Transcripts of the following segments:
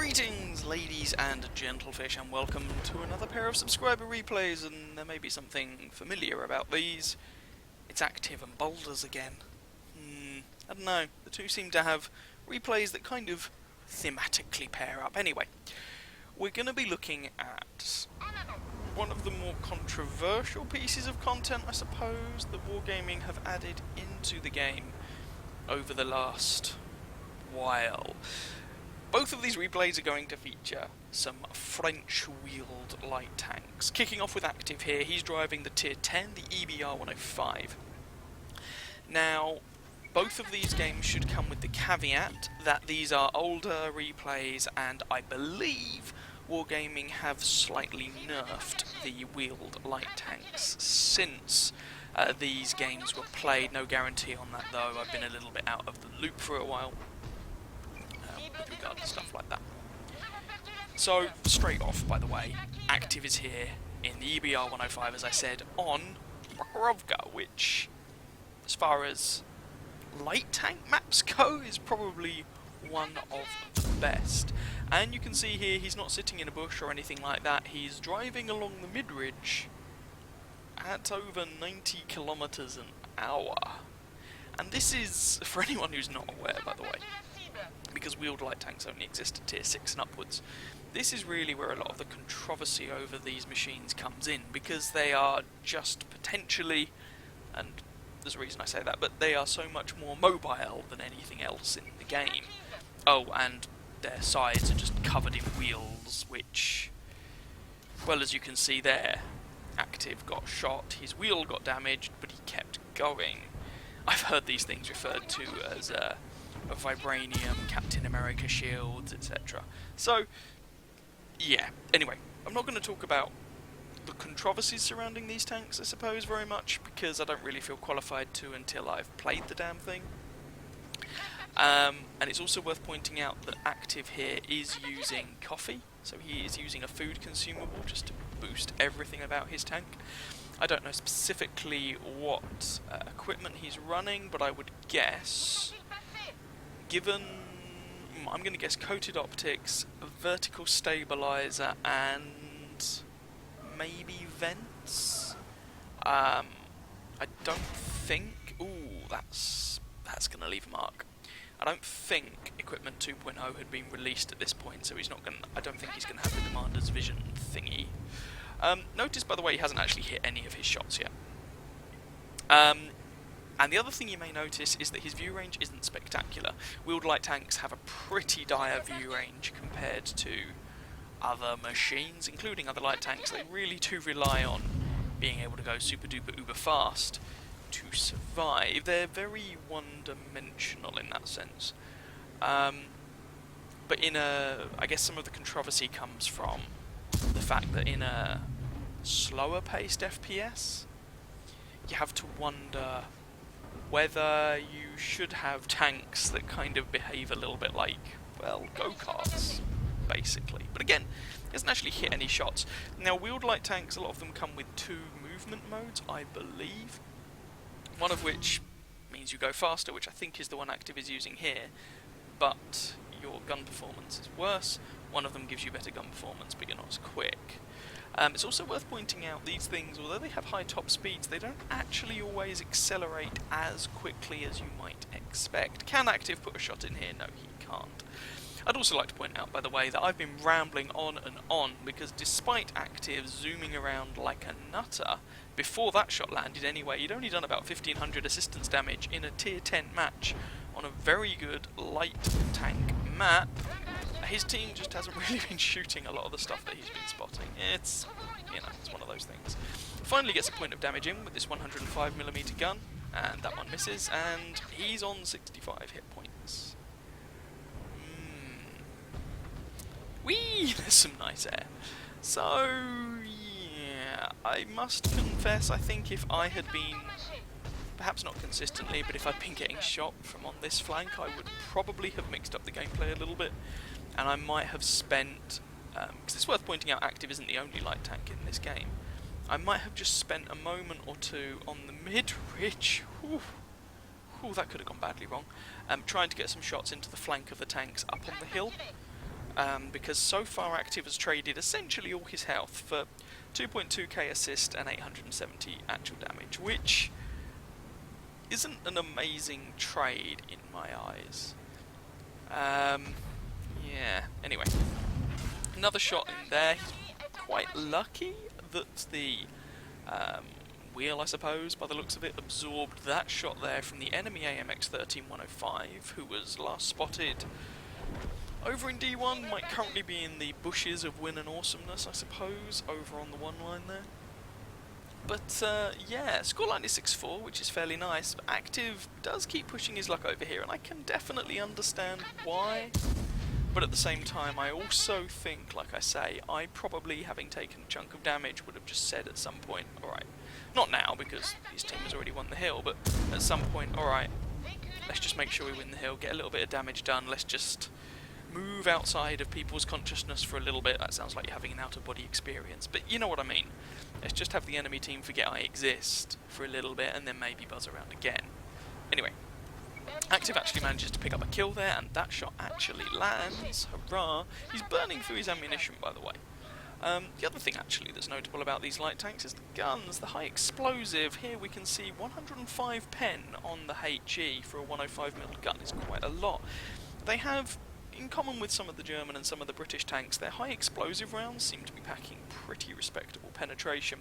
Greetings, ladies and gentlefish, and welcome to another pair of subscriber replays, and there may be something familiar about these. It's Active and Boulders again. I don't know, the two seem to have replays that kind of thematically pair up. Anyway, we're going to be looking at one of the more controversial pieces of content, I suppose, that Wargaming have added into the game over the last while. Both of these replays are going to feature some French-wheeled light tanks. Kicking off with Active here, he's driving the Tier 10, the EBR-105. Now, both of these games should come with the caveat that these are older replays, and I believe Wargaming have slightly nerfed the wheeled light tanks since these games were played. No guarantee on that though, I've been a little bit out of the loop for a while. With regard to stuff like that. So, straight off, by the way, Active is here in the EBR-105, as I said, on Prokhorovka, which, as far as light tank maps go, is probably one of the best. And you can see here, he's not sitting in a bush or anything like that, he's driving along the mid-ridge at over 90 kilometers an hour. And this is, for anyone who's not aware, by the way, because wheeled light tanks only exist at Tier 6 and upwards, this is really where a lot of the controversy over these machines comes in, because they are just potentially, and there's a reason I say that, but they are so much more mobile than anything else in the game. Oh, and their sides are just covered in wheels, which, well, as you can see there, Active got shot, his wheel got damaged, but he kept going. I've heard these things referred to as a vibranium, Captain America shields, etc. So, yeah. Anyway, I'm not going to talk about the controversies surrounding these tanks, I suppose, very much, because I don't really feel qualified to until I've played the damn thing. And it's also worth pointing out that Active here is using coffee, so he is using a food consumable just to boost everything about his tank. I don't know specifically what equipment he's running, but I would guess, given, I'm going to guess coated optics, vertical stabilizer, and maybe vents. I don't think. Ooh, that's going to leave a mark. I don't think Equipment 2.0 had been released at this point, so he's not going. I don't think he's going to have the Commander's Vision thingy. Notice, by the way, he hasn't actually hit any of his shots yet. And the other thing you may notice is that his view range isn't spectacular. Wheeled light tanks have a pretty dire view range compared to other machines, including other light tanks. They really do rely on being able to go super duper uber fast to survive. They're very one-dimensional in that sense. But I guess some of the controversy comes from the fact that in a slower paced FPS, you have to wonder whether you should have tanks that kind of behave a little bit like, well, go-karts, basically. But again, he hasn't actually hit any shots. Now, wheeled light tanks, a lot of them come with 2 movement modes, I believe. One of which means you go faster, which I think is the one Active is using here, but your gun performance is worse. One of them gives you better gun performance, but you're not as quick. It's also worth pointing out these things, although they have high top speeds, they don't actually always accelerate as quickly as you might expect. Can Active put a shot in here? No, he can't. I'd also like to point out, by the way, that I've been rambling on and on, because despite Active zooming around like a nutter, before that shot landed anyway, he'd only done about 1500 assistance damage in a Tier 10 match on a very good light tank map. His team just hasn't really been shooting a lot of the stuff that he's been spotting. It's, it's one of those things. Finally gets a point of damage in with this 105mm gun, and that one misses, and he's on 65 hit points. Whee! There's some nice air. So, yeah, I must confess, I think if I had been, perhaps not consistently, but if I'd been getting shot from on this flank, I would probably have mixed up the gameplay a little bit. And I might have spent, because it's worth pointing out Active isn't the only light tank in this game, I might have just spent a moment or two on the mid-ridge, that could have gone badly wrong, trying to get some shots into the flank of the tanks up on the hill. because so far Active has traded essentially all his health for 2.2k assist and 870 actual damage, which isn't an amazing trade in my eyes. Yeah, anyway. Another shot in there. He's quite lucky that the wheel, I suppose, by the looks of it, absorbed that shot there from the enemy AMX 13105, who was last spotted over in D1, might currently be in the bushes of Win and Awesomeness, I suppose, over on the one line there. But yeah, scoreline is 6-4, which is fairly nice. Active does keep pushing his luck over here, and I can definitely understand why. But at the same time, I also think, like I say, I probably, having taken a chunk of damage, would have just said at some point, alright, not now, because his team has already won the hill, but at some point, alright, let's just make sure we win the hill, get a little bit of damage done, let's just move outside of people's consciousness for a little bit. That sounds like you're having an out-of-body experience, but you know what I mean. Let's just have the enemy team forget I exist for a little bit, and then maybe buzz around again. Anyway. Active actually manages to pick up a kill there, and that shot actually lands. Hurrah! He's burning through his ammunition, by the way. The other thing actually that's notable about these light tanks is the guns, the high explosive. Here we can see 105 pen on the HE for a 105mm gun is quite a lot. They have, in common with some of the German and some of the British tanks, their high explosive rounds seem to be packing pretty respectable penetration,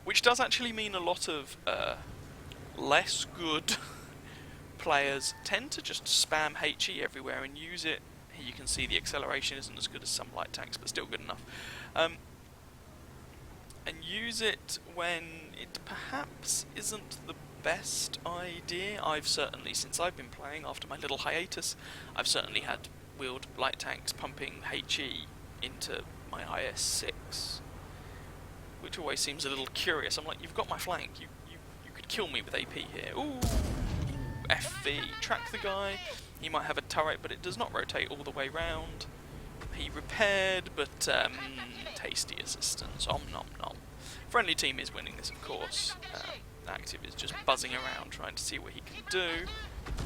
which does actually mean a lot of less good players tend to just spam HE everywhere and use it. Here you can see the acceleration isn't as good as some light tanks, but still good enough. And use it when it perhaps isn't the best idea. I've certainly, since I've been playing after my little hiatus, I've certainly had wheeled light tanks pumping HE into my IS-6, which always seems a little curious. I'm like, you've got my flank, you could kill me with AP here. Ooh! FV, track the guy. He might have a turret, but it does not rotate all the way round. He repaired, but tasty assistance. Om nom nom. Friendly team is winning this, of course. Active is just buzzing around, trying to see what he can do.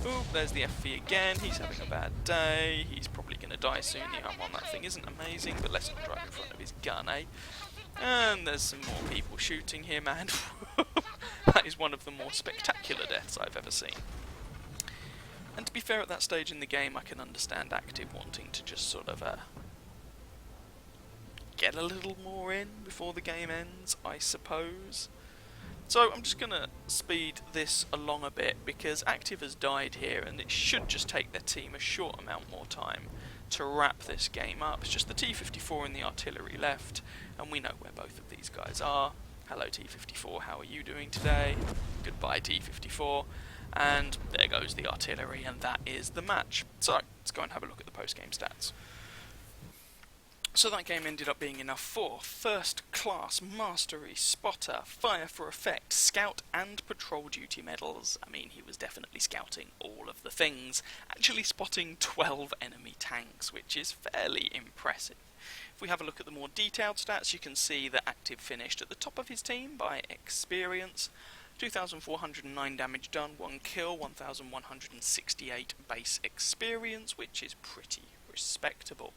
Ooh, there's the FV again. He's having a bad day. He's probably going to die soon. The arm on that thing isn't amazing, but let's not drive in front of his gun, eh? And there's some more people shooting here, man. That is one of the more spectacular deaths I've ever seen. And to be fair, at that stage in the game, I can understand Active wanting to just sort of get a little more in before the game ends, I suppose. So I'm just going to speed this along a bit, because Active has died here, and it should just take their team a short amount more time to wrap this game up. It's just the T-54 and the artillery left, and we know where both of these guys are. Hello T-54, how are you doing today? Goodbye T-54. And there goes the artillery, and that is the match. So, let's go and have a look at the post-game stats. So that game ended up being enough for First Class, Mastery, Spotter, Fire for Effect, Scout and Patrol Duty medals. I mean, he was definitely scouting all of the things, actually spotting 12 enemy tanks, which is fairly impressive. If we have a look at the more detailed stats, you can see that Active finished at the top of his team by experience. 2,409 damage done, 1 kill, 1,168 base experience, which is pretty respectable.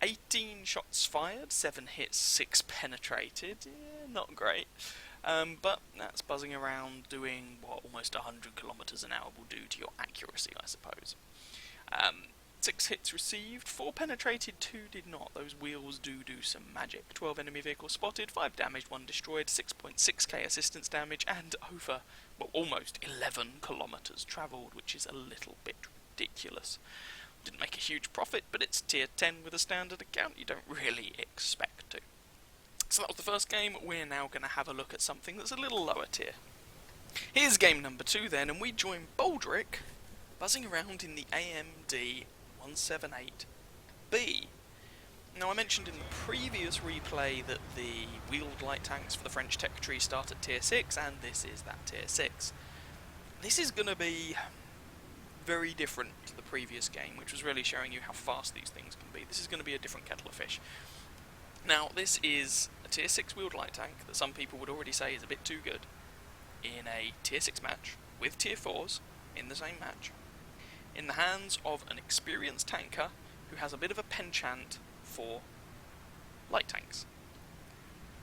18 shots fired, 7 hits, 6 penetrated. Yeah, not great. But that's buzzing around doing what almost 100 kilometers an hour will do to your accuracy, I suppose. 6 hits received, 4 penetrated, 2 did not. Those wheels do some magic. 12 enemy vehicles spotted, 5 damaged, 1 destroyed, 6.6k assistance damage, and over, well, almost 11 kilometers travelled, which is a little bit ridiculous. Didn't make a huge profit, but it's tier 10 with a standard account. You don't really expect to. So that was the first game. We're now going to have a look at something that's a little lower tier. Here's game number 2 then, and we join Baldric buzzing around in the AMD 178B. Now, I mentioned in the previous replay that the wheeled light tanks for the French tech tree start at tier 6, and this is that tier 6. This is going to be very different to the previous game, which was really showing you how fast these things can be. This is going to be a different kettle of fish. Now, this is a tier 6 wheeled light tank that some people would already say is a bit too good in a tier 6 match with tier 4s in the same match, in the hands of an experienced tanker who has a bit of a penchant for light tanks.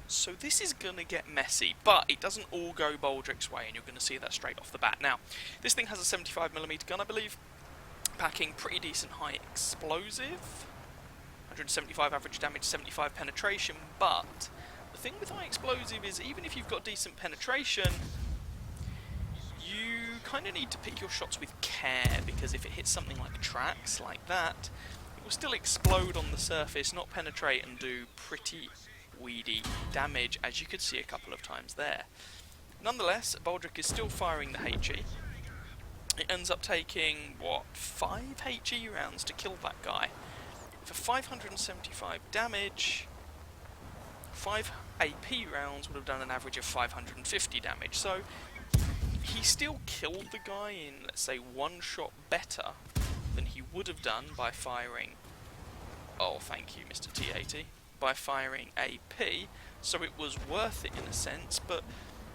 So this is going to get messy, but it doesn't all go Baldric's way, and you're going to see that straight off the bat. Now, this thing has a 75mm gun, I believe, packing pretty decent high explosive, 175 average damage, 75 penetration, but the thing with high explosive is even if you've got decent penetration, you kind of need to pick your shots with care, because if it hits something like tracks like that, it will still explode on the surface, not penetrate, and do pretty weedy damage, as you could see a couple of times there. Nonetheless, Baldric is still firing the HE. It ends up taking, what, 5 HE rounds to kill that guy. For 575 damage, 5 AP rounds would have done an average of 550 damage, so he still killed the guy in, let's say, one shot better than he would have done by firing, oh thank you Mr. T80, by firing AP, so it was worth it in a sense, but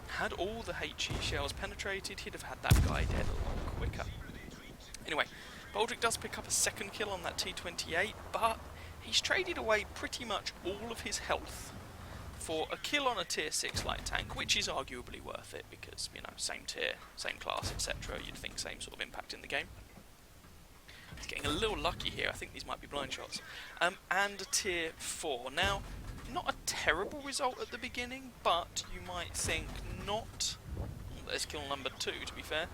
had all the HE shells penetrated, he'd have had that guy dead a lot quicker. Anyway, Baldric does pick up a second kill on that T28, but he's traded away pretty much all of his health for a kill on a tier 6 light tank, which is arguably worth it because, you know, same tier, same class, etc. You'd think same sort of impact in the game. He's getting a little lucky here. I think these might be blind shots. And a tier 4. Now, not a terrible result at the beginning, but you might think not... There's kill number 2, to be fair.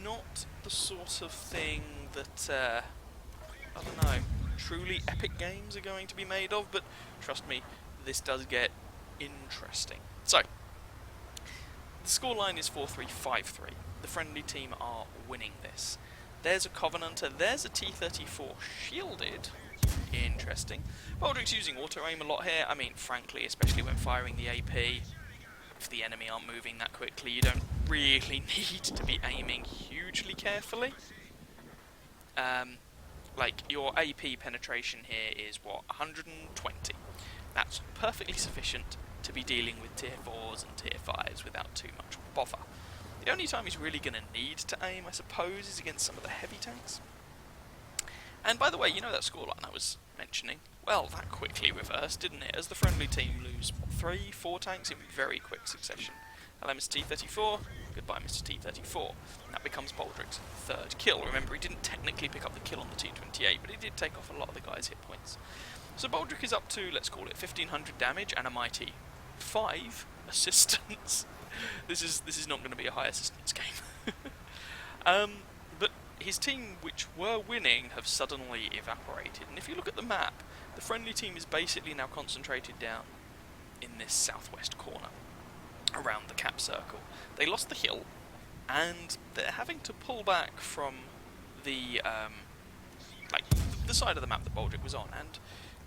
Not the sort of thing that, I don't know, truly epic games are going to be made of, but trust me, this does get interesting. So, the scoreline is 4-3-5-3. The friendly team are winning this. There's a Covenanter, there's a T-34 shielded. Interesting. Baldric's using auto-aim a lot here. I mean, frankly, especially when firing the AP, if the enemy aren't moving that quickly, you don't really need to be aiming hugely carefully. Like, your AP penetration here is, what, 120. That's perfectly sufficient to be dealing with tier 4s and tier 5s without too much bother. The only time he's really going to need to aim, I suppose, is against some of the heavy tanks. And by the way, you know that scoreline I was mentioning? Well, that quickly reversed, didn't it? As the friendly team lose, what, 3, 4 tanks in very quick succession. Hello, Mr. T-34. Goodbye, Mr. T-34. That becomes Baldric's third kill. Remember, he didn't technically pick up the kill on the T-28, but he did take off a lot of the guy's hit points. So Baldric is up to, let's call it, 1500 damage and a mighty 5 assistance. This is not going to be a high assistance game. But his team, which were winning, have suddenly evaporated. And if you look at the map, the friendly team is basically now concentrated down in this southwest corner, around the cap circle. They lost the hill, and they're having to pull back from the the side of the map that Baldric was on. And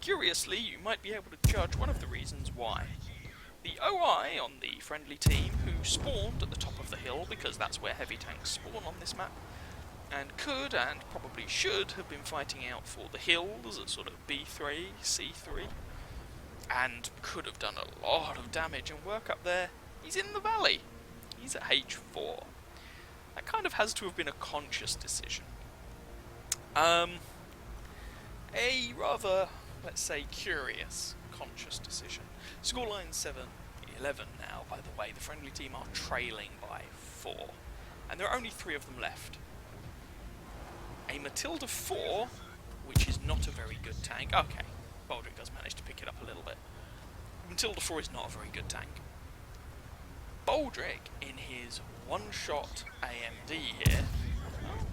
curiously, you might be able to judge one of the reasons why. The OI on the friendly team, who spawned at the top of the hill, because that's where heavy tanks spawn on this map, and could and probably should have been fighting out for the hills at sort of B3, C3, and could have done a lot of damage and work up there. He's in the valley. He's at H4. That kind of has to have been a conscious decision. A rather, let's say, curious conscious decision. Scoreline 7-11 now, by the way. The friendly team are trailing by 4. And there are only 3 of them left. A Matilda 4, which is not a very good tank. Okay, Baldric does manage to pick it up a little bit. Matilda 4 is not a very good tank. Baldric, in his one-shot AMD here...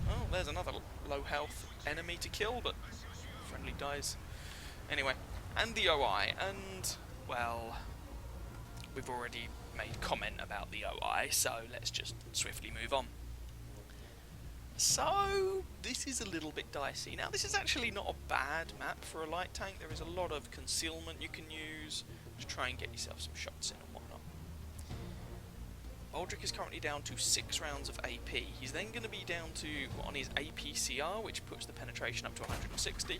Oh, there's another low-health enemy to kill, but friendly dies. Anyway, and the OI, and, well, we've already made comment about the OI, so let's just swiftly move on. So, this is a little bit dicey. Now, this is actually not a bad map for a light tank. There is a lot of concealment you can use to try and get yourself some shots in and whatnot. Baldric is currently down to 6 rounds of AP. He's then going to be down to, on his APCR, which puts the penetration up to 160,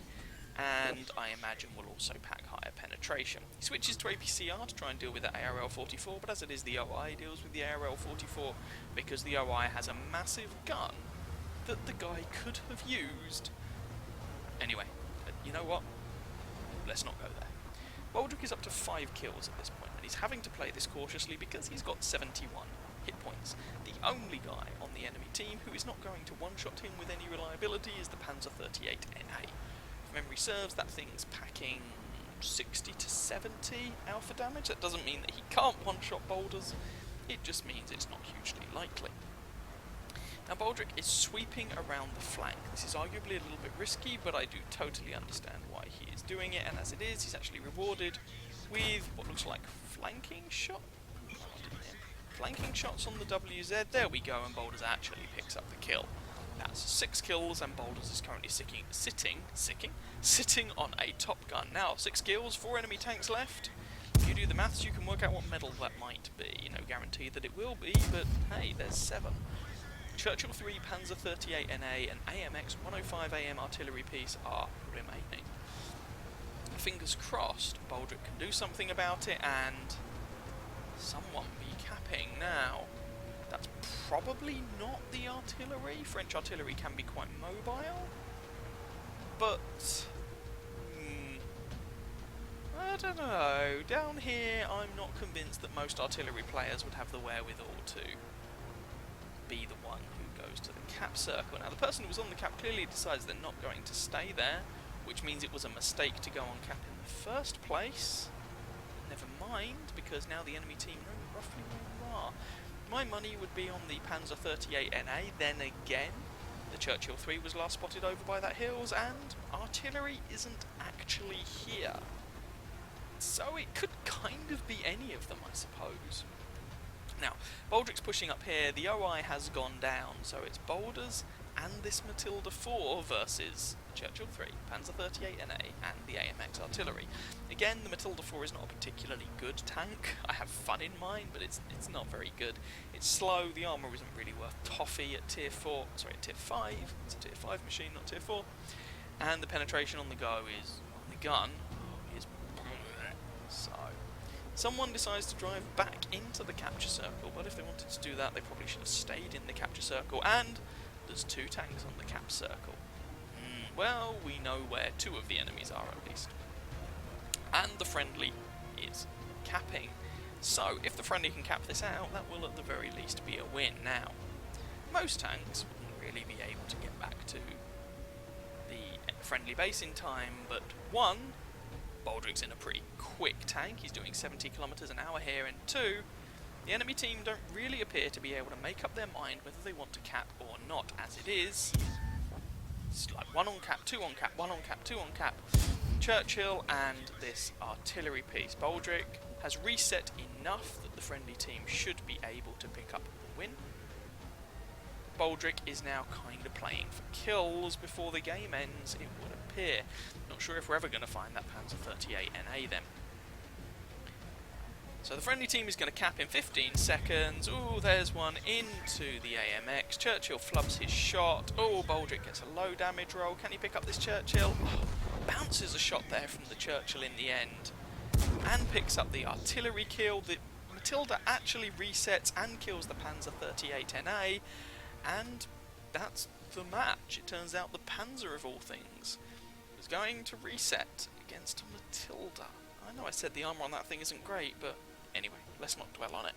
and I imagine will also pack higher penetration. He switches to APCR to try and deal with the ARL-44, but as it is, the OI deals with the ARL-44 because the OI has a massive gun that the guy could have used. Anyway, you know what? Let's not go there. Baldric is up to 5 kills at this point, and he's having to play this cautiously because he's got 71 hit points. The only guy on the enemy team who is not going to one-shot him with any reliability is the Panzer 38 NA. If memory serves, that thing's packing 60 to 70 alpha damage. That doesn't mean that he can't one-shot boulders, it just means it's not hugely likely. Now Baldric is sweeping around the flank. This is arguably a little bit risky, but I do totally understand why he is doing it, and as it is, he's actually rewarded with what looks like flanking shot? Flanking shots on the WZ, there we go, and Boulders actually picks up the kill. That's 6 kills, and Boulders is currently sitting on a top gun. Now, 6 kills, 4 enemy tanks left. If you do the maths, you can work out what medal that might be. No guarantee that it will be, but hey, there's 7. Churchill 3, Panzer 38 NA, and AMX 105 AM artillery piece are remaining. Fingers crossed, Baldric can do something about it, and someone be capping. Now, that's probably not the artillery. French artillery can be quite mobile, but I don't know. Down here, I'm not convinced that most artillery players would have the wherewithal to be the one who goes to the cap circle. Now, the person who was on the cap clearly decides they're not going to stay there, which means it was a mistake to go on cap in the first place. Never mind, because now the enemy team know roughly where you are. My money would be on the Panzer 38 NA, then again, the Churchill 3 was last spotted over by that hills, and artillery isn't actually here. So it could kind of be any of them, I suppose. Now, Baldric's pushing up here, the OI has gone down, so it's Boulders and this Matilda 4 versus Churchill 3, Panzer 38 NA, and the AMX artillery. Again, the Matilda 4 is not a particularly good tank. I have fun in mine, but it's not very good. It's slow, the armour isn't really worth toffee at tier 5. It's a tier 5 machine, not tier 4. And the penetration on the go is, on the gun, is so. Someone decides to drive back into the capture circle, but if they wanted to do that, they probably should have stayed in the capture circle, and there's 2 tanks on the cap circle. Well, we know where 2 of the enemies are at least. And the friendly is capping. So, if the friendly can cap this out, that will at the very least be a win. Now, most tanks wouldn't really be able to get back to the friendly base in time, but 1, Baldric's in a pretty quick tank, he's doing 70 kilometers an hour here, and 2, the enemy team don't really appear to be able to make up their mind whether they want to cap or not. As it is, it's like 1 on cap, 2 on cap, 1 on cap, 2 on cap. Churchill and this artillery piece. Baldric has reset enough that the friendly team should be able to pick up the win. Baldric is now kind of playing for kills before the game ends, it would appear. Not sure if we're ever going to find that Panzer 38 NA then. So the friendly team is going to cap in 15 seconds. Ooh, there's one into the AMX. Churchill flubs his shot. Oh, Baldric gets a low damage roll. Can he pick up this Churchill? Oh, bounces a shot there from the Churchill in the end. And picks up the artillery kill. The Matilda actually resets and kills the Panzer 38 NA. And that's the match. It turns out the Panzer, of all things, was going to reset against a Matilda. I know I said the armour on that thing isn't great, but anyway, let's not dwell on it.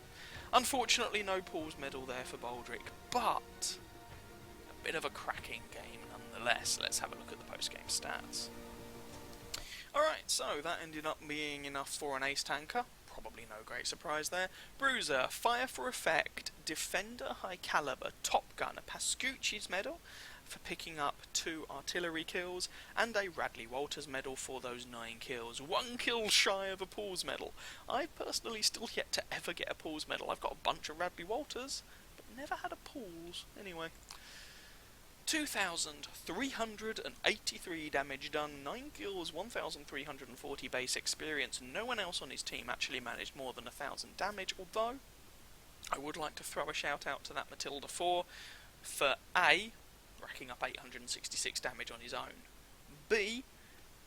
Unfortunately, no Paul's medal there for Baldric, but a bit of a cracking game nonetheless. Let's have a look at the post-game stats. Alright, so that ended up being enough for an ace tanker. Probably no great surprise there. Bruiser, Fire for Effect, Defender High Caliber, Top Gunner, Pascucci's medal for picking up 2 artillery kills, and a Radley Walters medal for those 9 kills. 1 kill shy of a Paul's medal. I've personally still yet to ever get a Paul's medal. I've got a bunch of Radley Walters, but never had a Paul's. Anyway. 2,383 damage done, 9 kills, 1,340 base experience. No one else on his team actually managed more than 1,000 damage, although I would like to throw a shout out to that Matilda 4 for A, racking up 866 damage on his own, B,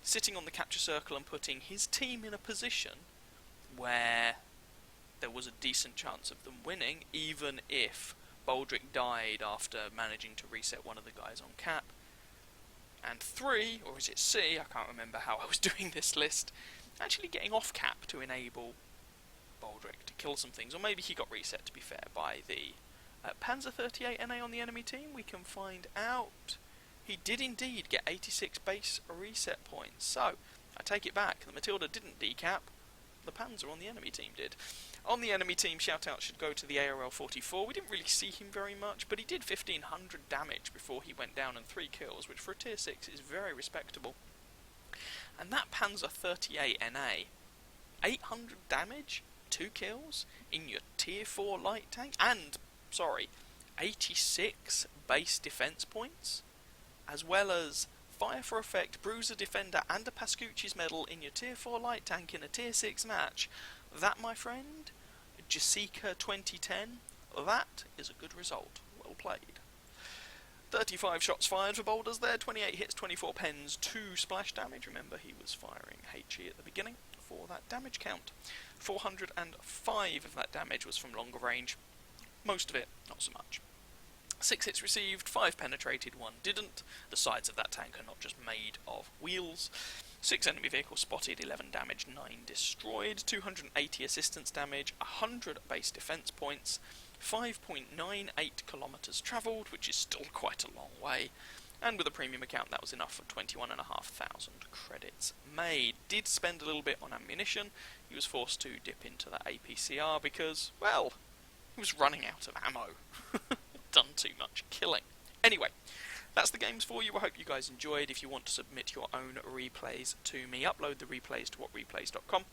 sitting on the capture circle and putting his team in a position where there was a decent chance of them winning, even if Baldric died after managing to reset one of the guys on cap, and and 3, or is it C, I can't remember how I was doing this list, actually getting off cap to enable Baldric to kill some things, or maybe he got reset, to be fair, by the Panzer 38 NA on the enemy team. We can find out. He did indeed get 86 base reset points, so I take it back. The Matilda didn't decap, the Panzer on the enemy team did. On the enemy team, shout out should go to the ARL 44. We didn't really see him very much, but he did 1500 damage before he went down and 3 kills, which for a tier 6 is very respectable. And that Panzer 38 NA, 800 damage, 2 kills in your tier 4 light tank, and, 86 base defense points, as well as Fire for Effect, Bruiser Defender, and a Pascucci's medal in your tier 4 light tank in a tier 6 match. That, my friend, Jessica 2010, that is a good result. Well played. 35 shots fired for Boulders there, 28 hits, 24 pens, 2 splash damage. Remember, he was firing HE at the beginning for that damage count. 405 of that damage was from longer range. Most of it, not so much. 6 hits received, 5 penetrated, 1 didn't. The sides of that tank are not just made of wheels. 6 enemy vehicles spotted, 11 damage, 9 destroyed, 280 assistance damage, 100 base defense points, 5.98 kilometers travelled, which is still quite a long way, and with a premium account that was enough for 21,500 credits made. Did spend a little bit on ammunition. He was forced to dip into that APCR because, well, he was running out of ammo. Done too much killing. Anyway, that's the games for you. I hope you guys enjoyed. If you want to submit your own replays to me, upload the replays to whatreplays.com.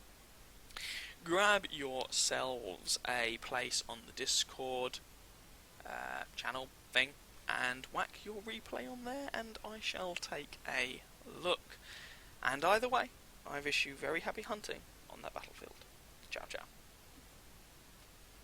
Grab yourselves a place on the Discord channel thing and whack your replay on there, and I shall take a look. And either way, I wish you very happy hunting on that battlefield.